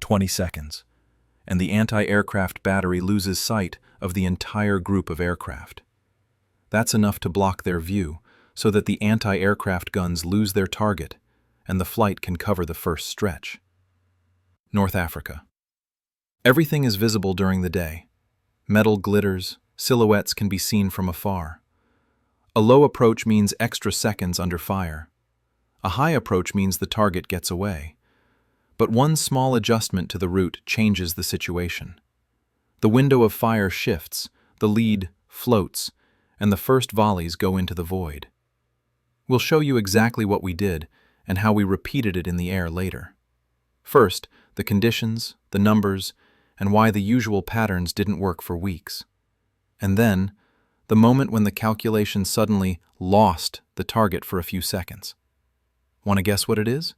20 seconds, and the anti-aircraft battery loses sight of the entire group of aircraft. That's enough to block their view so that the anti-aircraft guns lose their target and the flight can cover the first stretch. North Africa. Everything is visible during the day. Metal glitters, silhouettes can be seen from afar. A low approach means extra seconds under fire. A high approach means the target gets away. But one small adjustment to the route changes the situation. The window of fire shifts, the lead floats, and the first volleys go into the void. We'll show you exactly what we did and how we repeated it in the air later. First, the conditions, the numbers, and why the usual patterns didn't work for weeks. And then, the moment when the calculation suddenly lost the target for a few seconds. Want to guess what it is?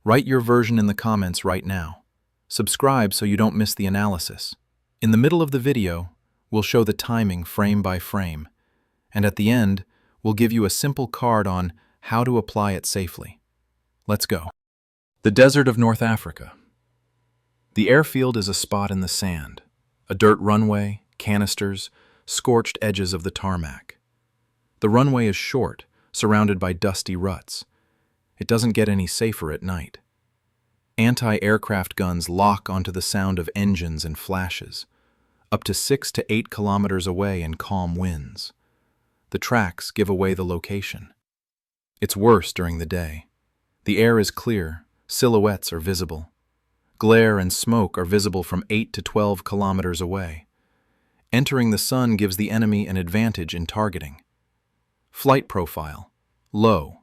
Write your version in the comments right now. Subscribe so you don't miss the analysis. In the middle of the video, we'll show the timing frame by frame, and at the end, we'll give you a simple card on how to apply it safely. Let's go. The desert of North Africa. The airfield is a spot in the sand, a dirt runway, canisters, scorched edges of the tarmac. The runway is short, surrounded by dusty ruts. It doesn't get any safer at night. Anti-aircraft guns lock onto the sound of engines and flashes, up to 6 to 8 kilometers away in calm winds. The tracks give away the location. It's worse during the day. The air is clear, silhouettes are visible. Glare and smoke are visible from 8 to 12 kilometers away. Entering the sun gives the enemy an advantage in targeting. Flight profile: low,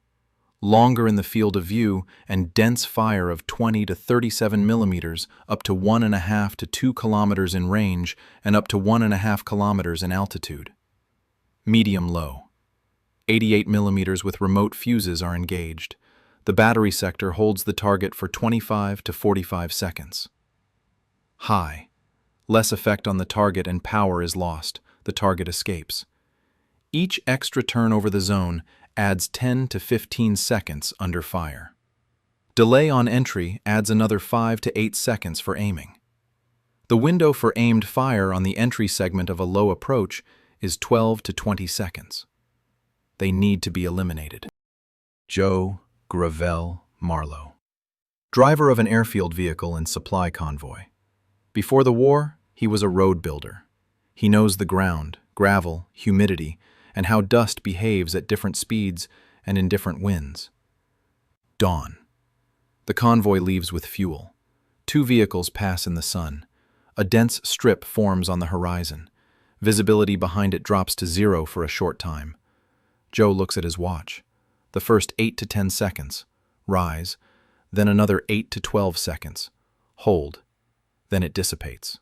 longer in the field of view, and dense fire of 20 to 37 millimeters, up to 1.5 to 2 kilometers in range and up to 1.5 kilometers in altitude. Medium low. 88 millimeters with remote fuses are engaged. The battery sector holds the target for 25 to 45 seconds. High. Less effect on the target and power is lost. The target escapes. Each extra turn over the zone adds 10 to 15 seconds under fire. Delay on entry adds another 5 to 8 seconds for aiming. The window for aimed fire on the entry segment of a low approach is 12 to 20 seconds. They need to be eliminated. Joe Gravel Marlowe, driver of an airfield vehicle and supply convoy. Before the war, he was a road builder. He knows the ground, gravel, humidity, and how dust behaves at different speeds and in different winds. Dawn. The convoy leaves with fuel. 2 vehicles pass in the sun. A dense strip forms on the horizon. Visibility behind it drops to 0 for a short time. Joe looks at his watch. The first 8 to 10 seconds. Rise. Then another 8 to 12 seconds. Hold. Then it dissipates.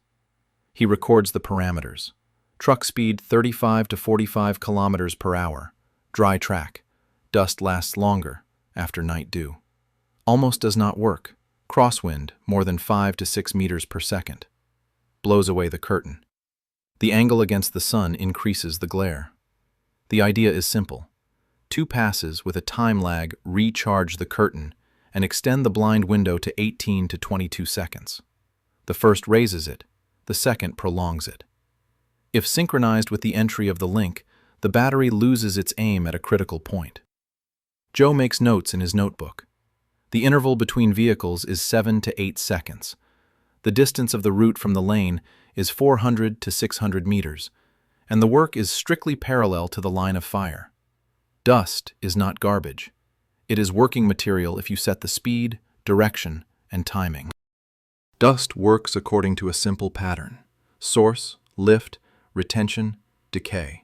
He records the parameters. Truck speed 35 to 45 kilometers per hour. Dry track. Dust lasts longer after night dew. Almost does not work. Crosswind more than 5 to 6 meters per second. Blows away the curtain. The angle against the sun increases the glare. The idea is simple. 2 passes with a time lag recharge the curtain and extend the blind window to 18 to 22 seconds. The first raises it, the second prolongs it. If synchronized with the entry of the link, the battery loses its aim at a critical point. Joe makes notes in his notebook. The interval between vehicles is 7 to 8 seconds. The distance of the route from the lane is 400 to 600 meters, and the work is strictly parallel to the line of fire. Dust is not garbage. It is working material if you set the speed, direction, and timing. Dust works according to a simple pattern: source, lift, retention, decay.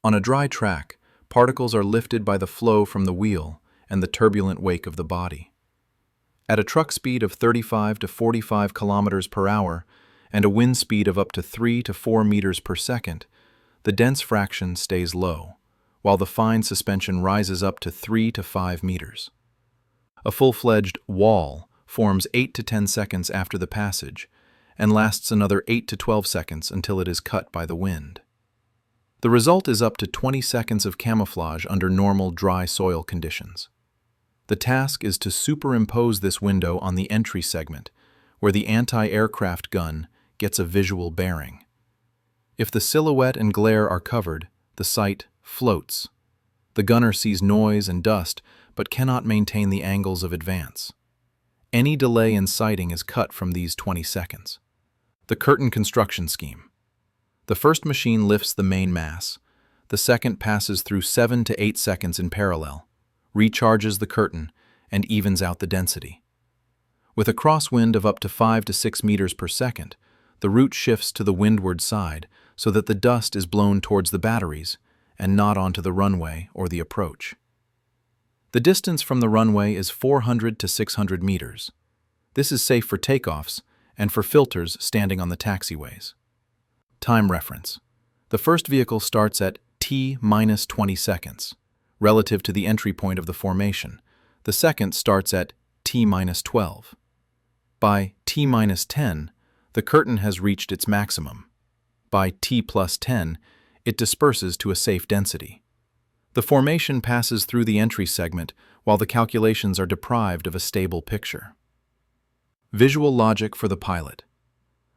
On a dry track, particles are lifted by the flow from the wheel and the turbulent wake of the body. At a truck speed of 35 to 45 kilometers per hour and a wind speed of up to 3 to 4 meters per second, the dense fraction stays low, while the fine suspension rises up to 3 to 5 meters. A full-fledged wall forms 8 to 10 seconds after the passage and lasts another 8 to 12 seconds until it is cut by the wind. The result is up to 20 seconds of camouflage under normal dry soil conditions. The task is to superimpose this window on the entry segment, where the anti-aircraft gun gets a visual bearing. If the silhouette and glare are covered, the sight floats. The gunner sees noise and dust, but cannot maintain the angles of advance. Any delay in sighting is cut from these 20 seconds. The curtain construction scheme. The first machine lifts the main mass. The second passes through 7 to 8 seconds in parallel, recharges the curtain, and evens out the density. With a crosswind of up to 5 to 6 meters per second, the route shifts to the windward side so that the dust is blown towards the batteries and not onto the runway or the approach. The distance from the runway is 400 to 600 meters. This is safe for takeoffs and for filters standing on the taxiways. Time reference. The first vehicle starts at T-20 seconds, relative to the entry point of the formation. The second starts at T-12. By T-10, the curtain has reached its maximum. By T+10, it disperses to a safe density. The formation passes through the entry segment while the calculations are deprived of a stable picture. Visual logic for the pilot.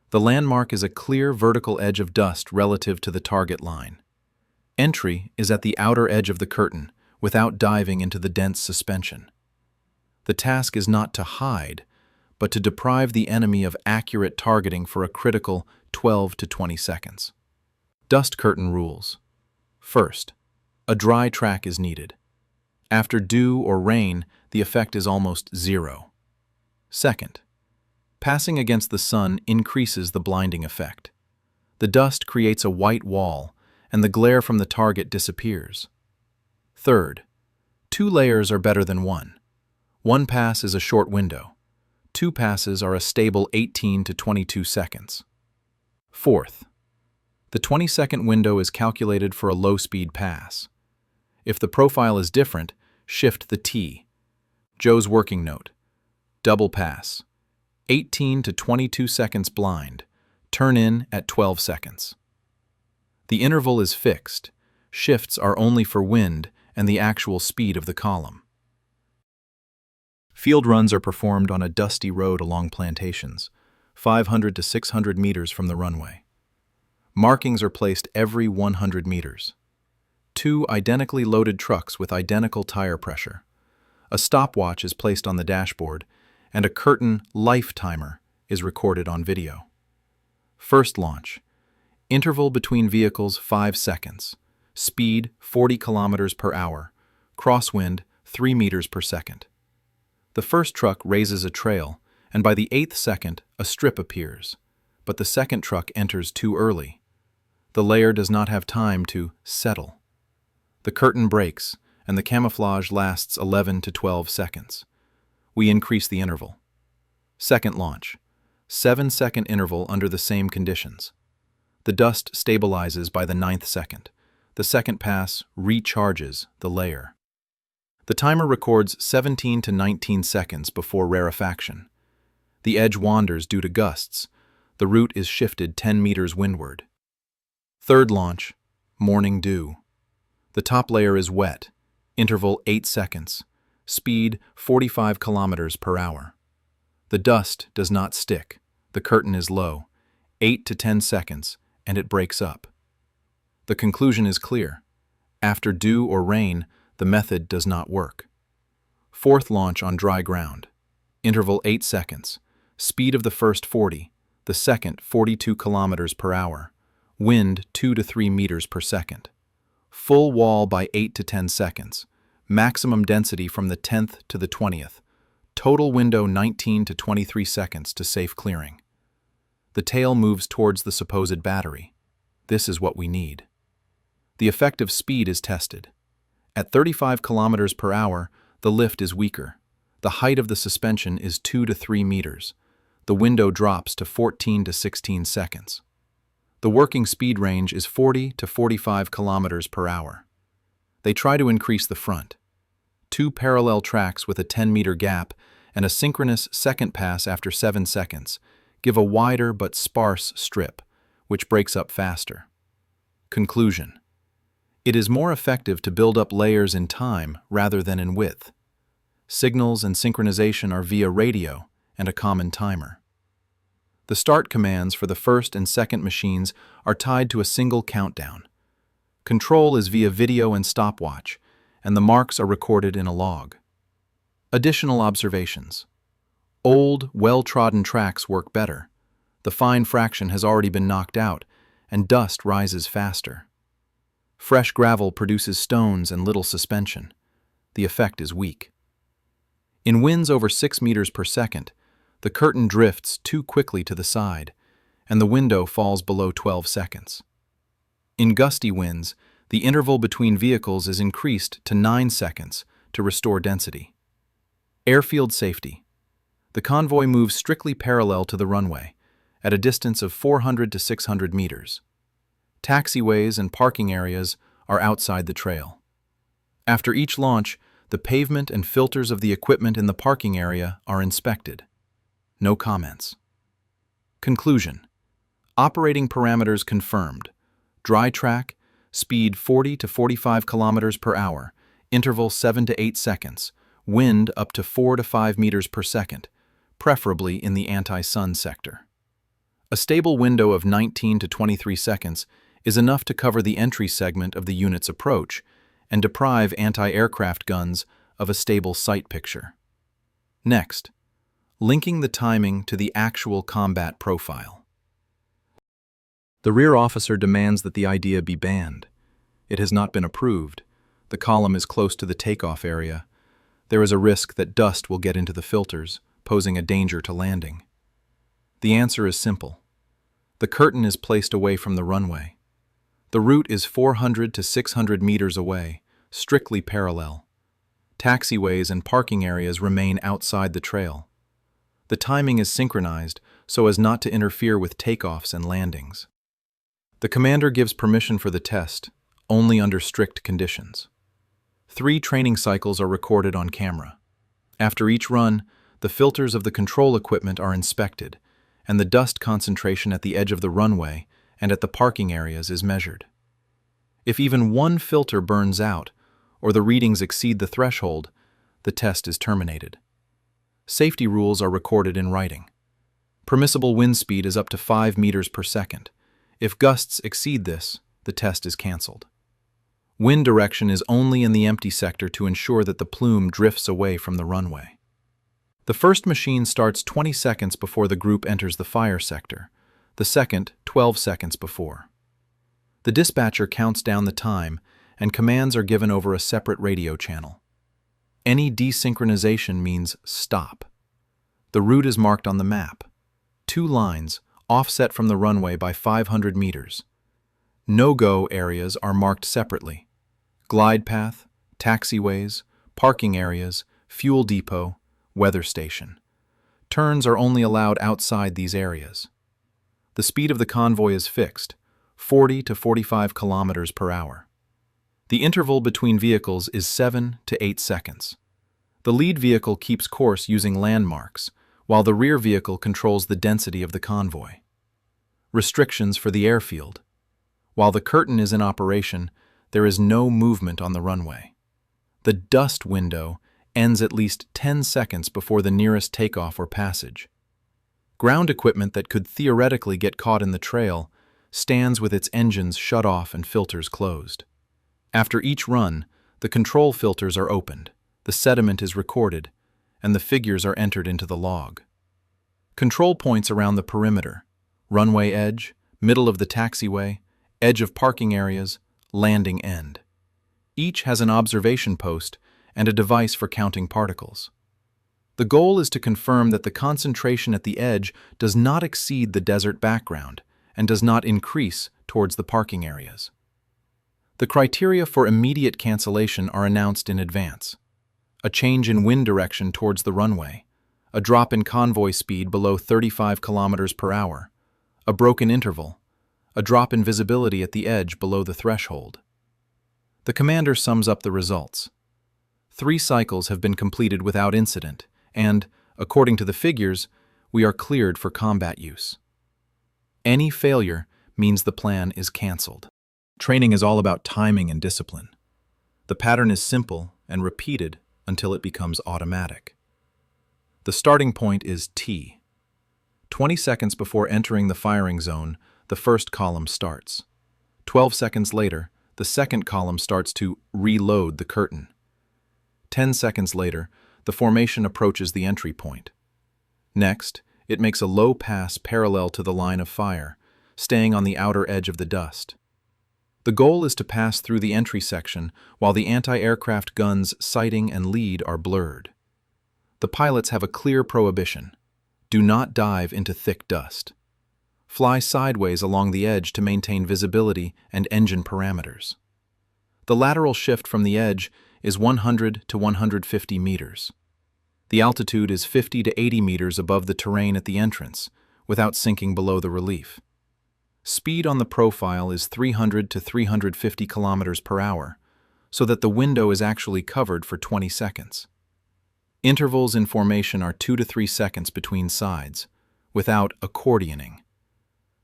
The landmark is a clear vertical edge of dust relative to the target line. Entry is at the outer edge of the curtain without diving into the dense suspension. The task is not to hide, but to deprive the enemy of accurate targeting for a critical 12 to 20 seconds. Dust curtain rules. First, a dry track is needed. After dew or rain, the effect is almost zero. Second, passing against the sun increases the blinding effect. The dust creates a white wall, and the glare from the target disappears. Third, 2 layers are better than 1. 1 pass is a short window. 2 passes are a stable 18 to 22 seconds. Fourth, the 20-second window is calculated for a low-speed pass. If the profile is different, shift the T. Joe's working note. Double pass. 18 to 22 seconds blind. Turn in at 12 seconds. The interval is fixed. Shifts are only for wind and the actual speed of the column. Field runs are performed on a dusty road along plantations, 500 to 600 meters from the runway. Markings are placed every 100 meters. 2 identically loaded trucks with identical tire pressure. A stopwatch is placed on the dashboard, and a curtain life timer is recorded on video. First launch. Interval between vehicles 5 seconds. Speed 40 kilometers per hour. Crosswind 3 meters per second. The first truck raises a trail, and by the 8th second, a strip appears. But the second truck enters too early. The layer does not have time to settle. The curtain breaks, and the camouflage lasts 11 to 12 seconds. We increase the interval. Second launch. 7-second interval under the same conditions. The dust stabilizes by the 9th second. The second pass recharges the layer. The timer records 17 to 19 seconds before rarefaction. The edge wanders due to gusts. The route is shifted 10 meters windward. Third launch. Morning dew. The top layer is wet. Interval 8 seconds. Speed 45 kilometers per hour. The dust does not stick. The curtain is low. 8 to 10 seconds, and it breaks up. The conclusion is clear. After dew or rain, the method does not work. Fourth launch on dry ground. Interval 8 seconds. Speed of the first 40, the second 42 kilometers per hour. Wind 2 to 3 meters per second. Full wall by 8 to 10 seconds. Maximum density from the 10th to the 20th. Total window 19 to 23 seconds to safe clearing. The tail moves towards the supposed battery. This is what we need. The effective speed is tested. At 35 kilometers per hour, the lift is weaker. The height of the suspension is 2 to 3 meters. The window drops to 14 to 16 seconds. The working speed range is 40 to 45 kilometers per hour. They try to increase the front. 2 parallel tracks with a 10-meter gap and a synchronous second pass after 7 seconds give a wider but sparse strip, which breaks up faster. Conclusion. It is more effective to build up layers in time rather than in width. Signals and synchronization are via radio and a common timer. The start commands for the first and second machines are tied to a single countdown. Control is via video and stopwatch, and the marks are recorded in a log. Additional observations. Old, well-trodden tracks work better. The fine fraction has already been knocked out, and dust rises faster. Fresh gravel produces stones and little suspension. The effect is weak. In winds over 6 meters per second, the curtain drifts too quickly to the side, and the window falls below 12 seconds. In gusty winds, the interval between vehicles is increased to 9 seconds to restore density. Airfield safety. The convoy moves strictly parallel to the runway, at a distance of 400 to 600 meters. Taxiways and parking areas are outside the trail. After each launch, the pavement and filters of the equipment in the parking area are inspected. No comments. Conclusion. Operating parameters confirmed. Dry track, speed 40 to 45 kilometers per hour, interval 7 to 8 seconds, wind up to 4 to 5 meters per second, preferably in the anti-sun sector. A stable window of 19 to 23 seconds is enough to cover the entry segment of the unit's approach and deprive anti-aircraft guns of a stable sight picture. Next, linking the timing to the actual combat profile. The rear officer demands that the idea be banned. It has not been approved. The column is close to the takeoff area. There is a risk that dust will get into the filters, posing a danger to landing. The answer is simple. The curtain is placed away from the runway. The route is 400 to 600 meters away, strictly parallel. Taxiways and parking areas remain outside the trail. The timing is synchronized so as not to interfere with takeoffs and landings. The commander gives permission for the test, only under strict conditions. 3 training cycles are recorded on camera. After each run, the filters of the control equipment are inspected, and the dust concentration at the edge of the runway and at the parking areas is measured. If even one filter burns out, or the readings exceed the threshold, the test is terminated. Safety rules are recorded in writing. Permissible wind speed is up to 5 meters per second. If gusts exceed this, the test is canceled. Wind direction is only in the empty sector to ensure that the plume drifts away from the runway. The first machine starts 20 seconds before the group enters the fire sector, the second 12 seconds before. The dispatcher counts down the time, and commands are given over a separate radio channel. Any desynchronization means stop. The route is marked on the map. 2 lines, offset from the runway by 500 meters. No-go areas are marked separately. Glide path, taxiways, parking areas, fuel depot, weather station. Turns are only allowed outside these areas. The speed of the convoy is fixed, 40 to 45 kilometers per hour. The interval between vehicles is 7 to 8 seconds. The lead vehicle keeps course using landmarks, while the rear vehicle controls the density of the convoy. Restrictions for the airfield. While the curtain is in operation, there is no movement on the runway. The dust window ends at least 10 seconds before the nearest takeoff or passage. Ground equipment that could theoretically get caught in the trail stands with its engines shut off and filters closed. After each run, the control filters are opened, the sediment is recorded, and the figures are entered into the log. Control points around the perimeter: runway edge, middle of the taxiway, edge of parking areas, landing end. Each has an observation post and a device for counting particles. The goal is to confirm that the concentration at the edge does not exceed the desert background and does not increase towards the parking areas. The criteria for immediate cancellation are announced in advance: a change in wind direction towards the runway, a drop in convoy speed below 35 kilometers per hour, a broken interval, a drop in visibility at the edge below the threshold. The commander sums up the results. 3 cycles have been completed without incident, and, according to the figures, we are cleared for combat use. Any failure means the plan is canceled. Training is all about timing and discipline. The pattern is simple and repeated until it becomes automatic. The starting point is T. 20 seconds before entering the firing zone, the first column starts. 12 seconds later, the second column starts to reload the curtain. 10 seconds later, the formation approaches the entry point. Next, it makes a low pass parallel to the line of fire, staying on the outer edge of the dust. The goal is to pass through the entry section while the anti-aircraft guns' sighting and lead are blurred. The pilots have a clear prohibition: do not dive into thick dust. Fly sideways along the edge to maintain visibility and engine parameters. The lateral shift from the edge is 100 to 150 meters. The altitude is 50 to 80 meters above the terrain at the entrance, without sinking below the relief. Speed on the profile is 300 to 350 kilometers per hour, so that the window is actually covered for 20 seconds. Intervals in formation are 2 to 3 seconds between sides, without accordioning.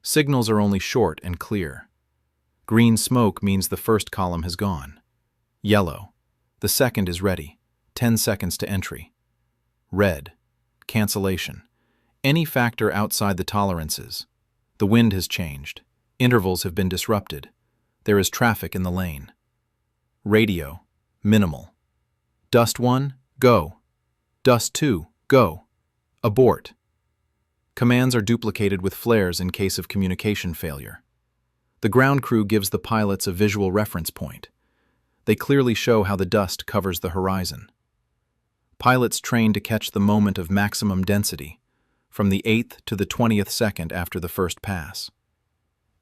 Signals are only short and clear. Green smoke means the first column has gone. Yellow, the second is ready, 10 seconds to entry. Red, cancellation, any factor outside the tolerances. The wind has changed. Intervals have been disrupted. There is traffic in the lane. Radio, minimal. Dust 1, go. Dust 2, go. Abort. Commands are duplicated with flares in case of communication failure. The ground crew gives the pilots a visual reference point. They clearly show how the dust covers the horizon. Pilots train to catch the moment of maximum density, from the 8th to the 20th second after the first pass.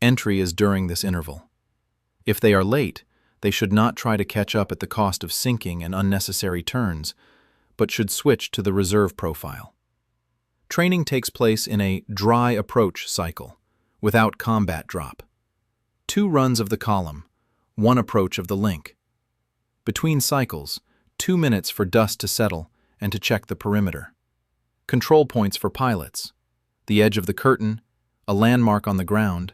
Entry is during this interval. If they are late, they should not try to catch up at the cost of sinking and unnecessary turns, but should switch to the reserve profile. Training takes place in a dry approach cycle, without combat drop. 2 runs of the column, 1 approach of the link. Between cycles, 2 minutes for dust to settle and to check the perimeter. Control points for pilots: the edge of the curtain, a landmark on the ground,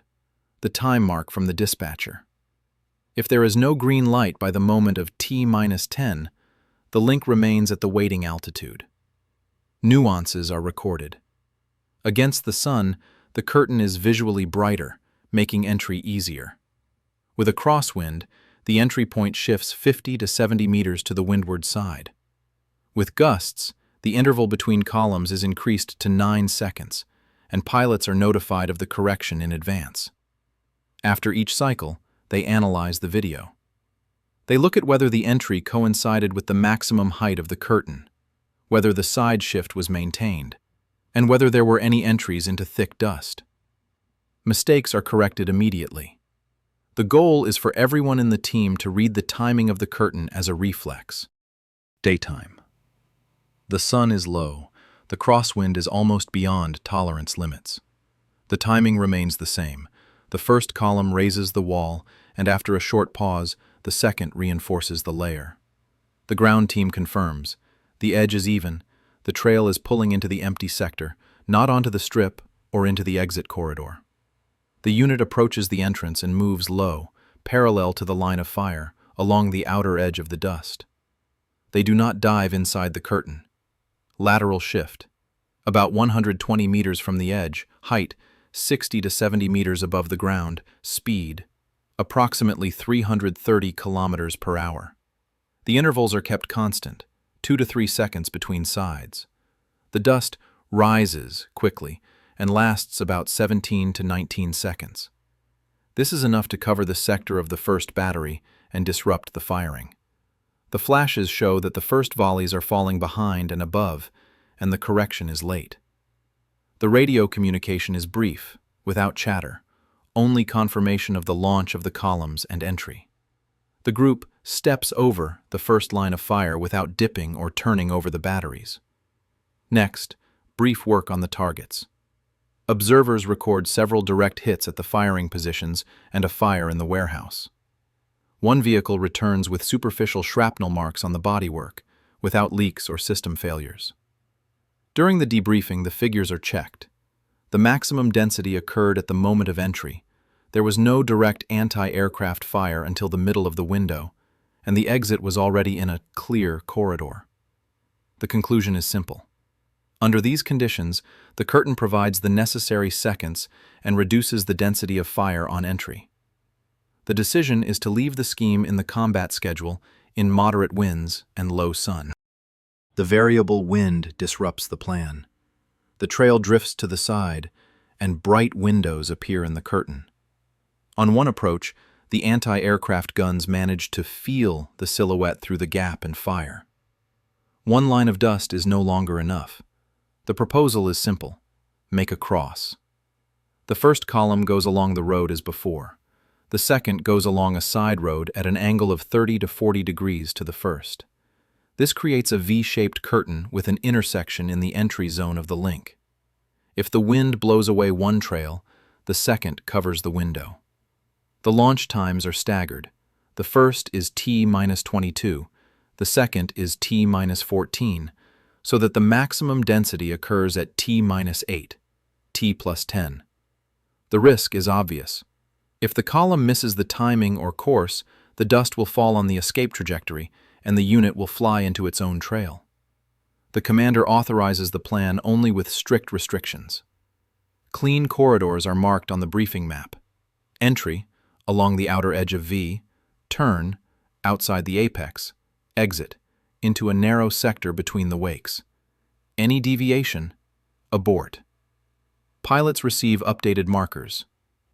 the time mark from the dispatcher. If there is no green light by the moment of T-10, the link remains at the waiting altitude. Nuances are recorded. Against the sun, the curtain is visually brighter, making entry easier. With a crosswind, the entry point shifts 50 to 70 meters to the windward side. With gusts, the interval between columns is increased to 9 seconds, and pilots are notified of the correction in advance. After each cycle, they analyze the video. They look at whether the entry coincided with the maximum height of the curtain, whether the side shift was maintained, and whether there were any entries into thick dust. Mistakes are corrected immediately. The goal is for everyone in the team to read the timing of the curtain as a reflex. Daytime. The sun is low. The crosswind is almost beyond tolerance limits. The timing remains the same. The first column raises the wall, and after a short pause, the second reinforces the layer. The ground team confirms. The edge is even. The trail is pulling into the empty sector, not onto the strip or into the exit corridor. The unit approaches the entrance and moves low, parallel to the line of fire, along the outer edge of the dust. They do not dive inside the curtain. Lateral shift. About 120 meters from the edge, height 60 to 70 meters above the ground, speed approximately 330 kilometers per hour. The intervals are kept constant, 2 to 3 seconds between sides. The dust rises quickly and lasts about 17 to 19 seconds. This is enough to cover the sector of the first battery and disrupt the firing. The flashes show that the first volleys are falling behind and above, and the correction is late. The radio communication is brief, without chatter, only confirmation of the launch of the columns and entry. The group steps over the first line of fire without dipping or turning over the batteries. Next, brief work on the targets. Observers record several direct hits at the firing positions and a fire in the warehouse. One vehicle returns with superficial shrapnel marks on the bodywork, without leaks or system failures. During the debriefing, the figures are checked. The maximum density occurred at the moment of entry. There was no direct anti-aircraft fire until the middle of the window, and the exit was already in a clear corridor. The conclusion is simple. Under these conditions, the curtain provides the necessary seconds and reduces the density of fire on entry. The decision is to leave the scheme in the combat schedule in moderate winds and low sun. The variable wind disrupts the plan. The trail drifts to the side, and bright windows appear in the curtain. On one approach, the anti-aircraft guns manage to feel the silhouette through the gap and fire. One line of dust is no longer enough. The proposal is simple: make a cross. The first column goes along the road as before. The second goes along a side road at an angle of 30 to 40 degrees to the first. This creates a V-shaped curtain with an intersection in the entry zone of the link. If the wind blows away one trail, the second covers the window. The launch times are staggered. The first is T-22, the second is T-14, so that the maximum density occurs at T-8, T+10. The risk is obvious. If the column misses the timing or course, the dust will fall on the escape trajectory, and the unit will fly into its own trail. The commander authorizes the plan only with strict restrictions. Clean corridors are marked on the briefing map. Entry, along the outer edge of V, turn, outside the apex, exit, into a narrow sector between the wakes. Any deviation, abort. Pilots receive updated markers: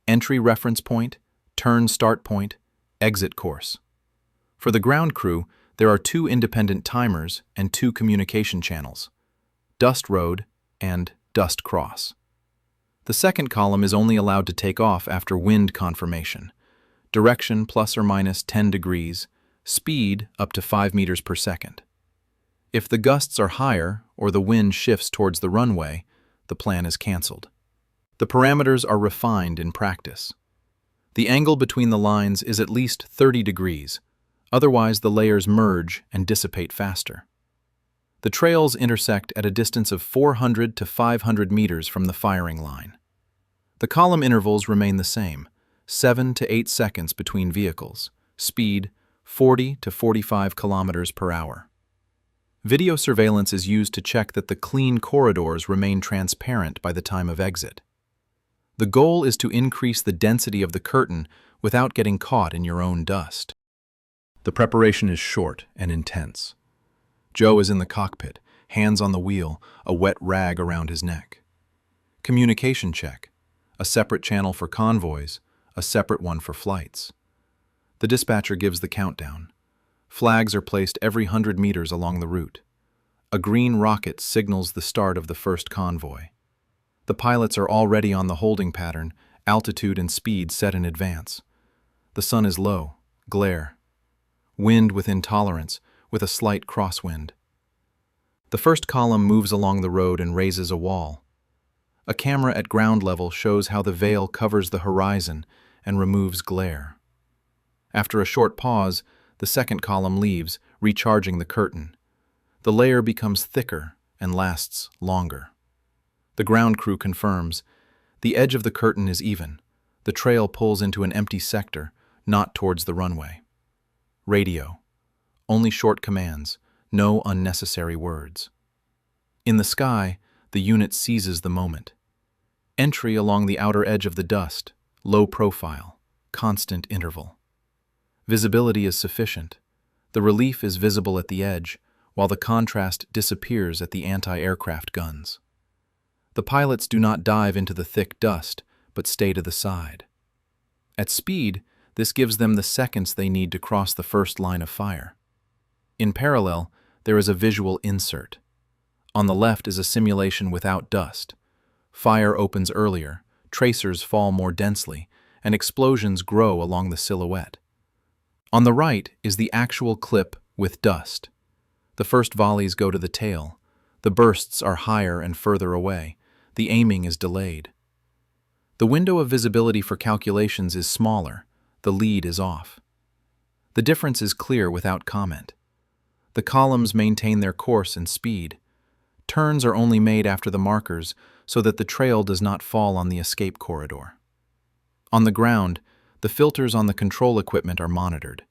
entry reference point, turn start point, exit course. For the ground crew, there are 2 independent timers and 2 communication channels: dust road and dust cross. The second column is only allowed to take off after wind confirmation. Direction plus or minus 10 degrees, speed up to 5 meters per second. If the gusts are higher or the wind shifts towards the runway, the plan is cancelled. The parameters are refined in practice. The angle between the lines is at least 30 degrees, otherwise the layers merge and dissipate faster. The trails intersect at a distance of 400 to 500 meters from the firing line. The column intervals remain the same: 7 to 8 seconds between vehicles, speed 40 to 45 kilometers per hour. Video surveillance is used to check that the clean corridors remain transparent by the time of exit. The goal is to increase the density of the curtain without getting caught in your own dust. The preparation is short and intense. Joe is in the cockpit, hands on the wheel, a wet rag around his neck. Communication check: a separate channel for convoys, a separate one for flights. The dispatcher gives the countdown. Flags are placed every 100 meters along the route. A green rocket signals the start of the first convoy. The pilots are already on the holding pattern, altitude and speed set in advance. The sun is low, glare. Wind within tolerance, with a slight crosswind. The first column moves along the road and raises a wall. A camera at ground level shows how the veil covers the horizon and removes glare. After a short pause, the second column leaves, recharging the curtain. The layer becomes thicker and lasts longer. The ground crew confirms: the edge of the curtain is even. The trail pulls into an empty sector, not towards the runway. Radio: only short commands, no unnecessary words. In the sky, the unit seizes the moment. Entry along the outer edge of the dust, low profile, constant interval. Visibility is sufficient. The relief is visible at the edge, while the contrast disappears at the anti-aircraft guns. The pilots do not dive into the thick dust, but stay to the side. At speed, this gives them the seconds they need to cross the first line of fire. In parallel, there is a visual insert. On the left is a simulation without dust. Fire opens earlier, tracers fall more densely, and explosions grow along the silhouette. On the right is the actual clip with dust. The first volleys go to the tail. The bursts are higher and further away. The aiming is delayed. The window of visibility for calculations is smaller. The lead is off. The difference is clear without comment. The columns maintain their course and speed. Turns are only made after the markers so that the trail does not fall on the escape corridor. On the ground, the filters on the control equipment are monitored.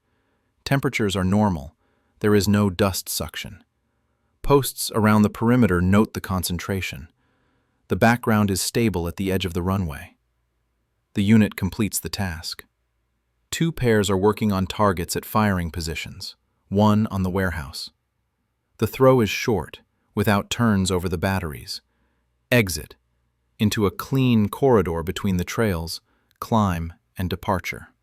Temperatures are normal. There is no dust suction. Posts around the perimeter note the concentration. The background is stable at the edge of the runway. The unit completes the task. 2 pairs are working on targets at firing positions, 1 on the warehouse. The throw is short, without turns over the batteries. Exit, into a clean corridor between the trails, climb, and departure.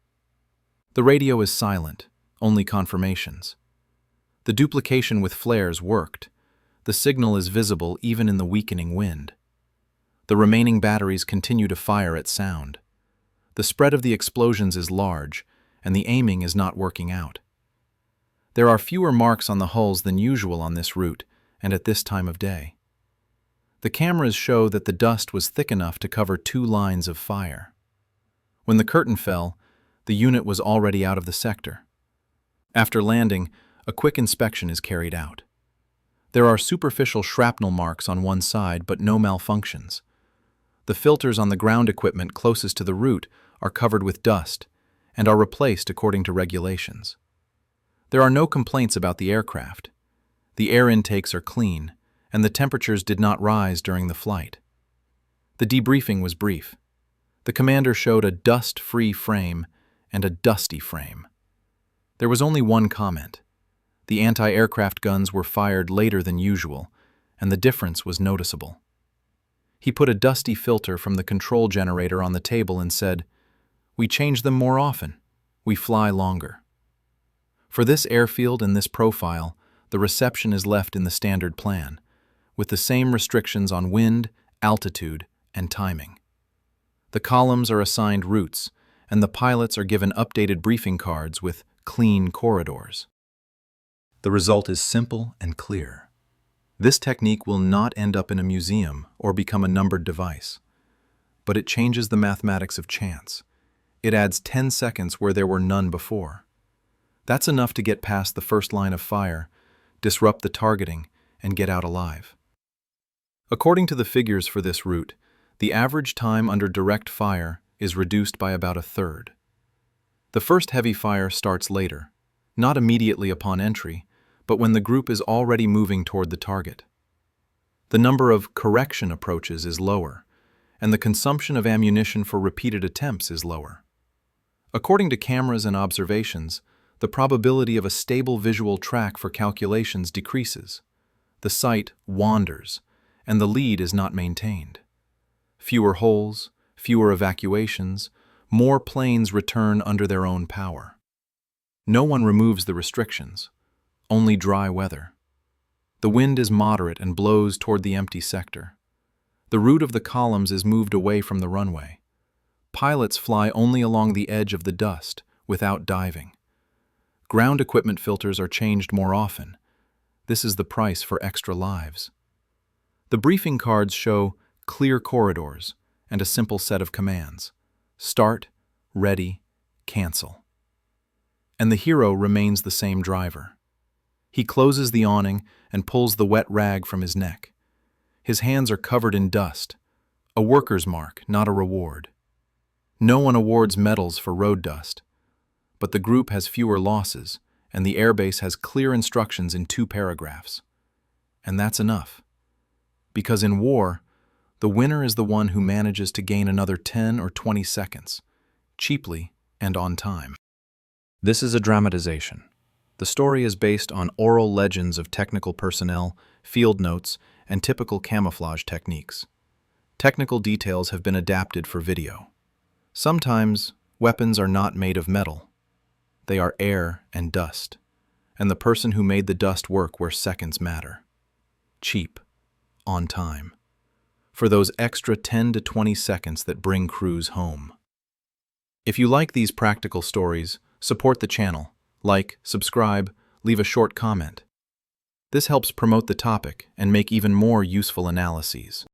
The radio is silent, only confirmations. The duplication with flares worked. The signal is visible even in the weakening wind. The remaining batteries continue to fire at sound. The spread of the explosions is large, and the aiming is not working out. There are fewer marks on the hulls than usual on this route and at this time of day. The cameras show that the dust was thick enough to cover 2 lines of fire. When the curtain fell, the unit was already out of the sector. After landing, a quick inspection is carried out. There are superficial shrapnel marks on one side, but no malfunctions. The filters on the ground equipment closest to the route are covered with dust and are replaced according to regulations. There are no complaints about the aircraft. The air intakes are clean, and the temperatures did not rise during the flight. The debriefing was brief. The commander showed a dust-free frame and a dusty frame. There was only one comment. The anti-aircraft guns were fired later than usual, and the difference was noticeable. He put a dusty filter from the control generator on the table and said, "We change them more often. We fly longer." For this airfield and this profile, the reception is left in the standard plan, with the same restrictions on wind, altitude, and timing. The columns are assigned routes, and the pilots are given updated briefing cards with clean corridors. The result is simple and clear. This technique will not end up in a museum or become a numbered device, but it changes the mathematics of chance. It adds 10 seconds where there were none before. That's enough to get past the first line of fire, disrupt the targeting, and get out alive. According to the figures for this route, the average time under direct fire is reduced by about a third. The first heavy fire starts later, not immediately upon entry, but when the group is already moving toward the target. The number of correction approaches is lower, and the consumption of ammunition for repeated attempts is lower. According to cameras and observations, the probability of a stable visual track for calculations decreases. The sight wanders, and the lead is not maintained. Fewer holes, fewer evacuations, more planes return under their own power. No one removes the restrictions, only dry weather. The wind is moderate and blows toward the empty sector. The route of the columns is moved away from the runway. Pilots fly only along the edge of the dust, without diving. Ground equipment filters are changed more often. This is the price for extra lives. The briefing cards show clear corridors and a simple set of commands: start, ready, cancel. And the hero remains the same driver. He closes the awning and pulls the wet rag from his neck. His hands are covered in dust, a worker's mark, not a reward. No one awards medals for road dust, but the group has fewer losses, and the airbase has clear instructions in 2 paragraphs. And that's enough. Because in war, the winner is the one who manages to gain another 10 or 20 seconds, cheaply and on time. This is a dramatization. The story is based on oral legends of technical personnel, field notes, and typical camouflage techniques. Technical details have been adapted for video. Sometimes, weapons are not made of metal. They are air and dust, and the person who made the dust work where seconds matter. Cheap, on time, for those extra 10 to 20 seconds that bring crews home. If you like these practical stories, support the channel. Like, subscribe, leave a short comment. This helps promote the topic and make even more useful analyses.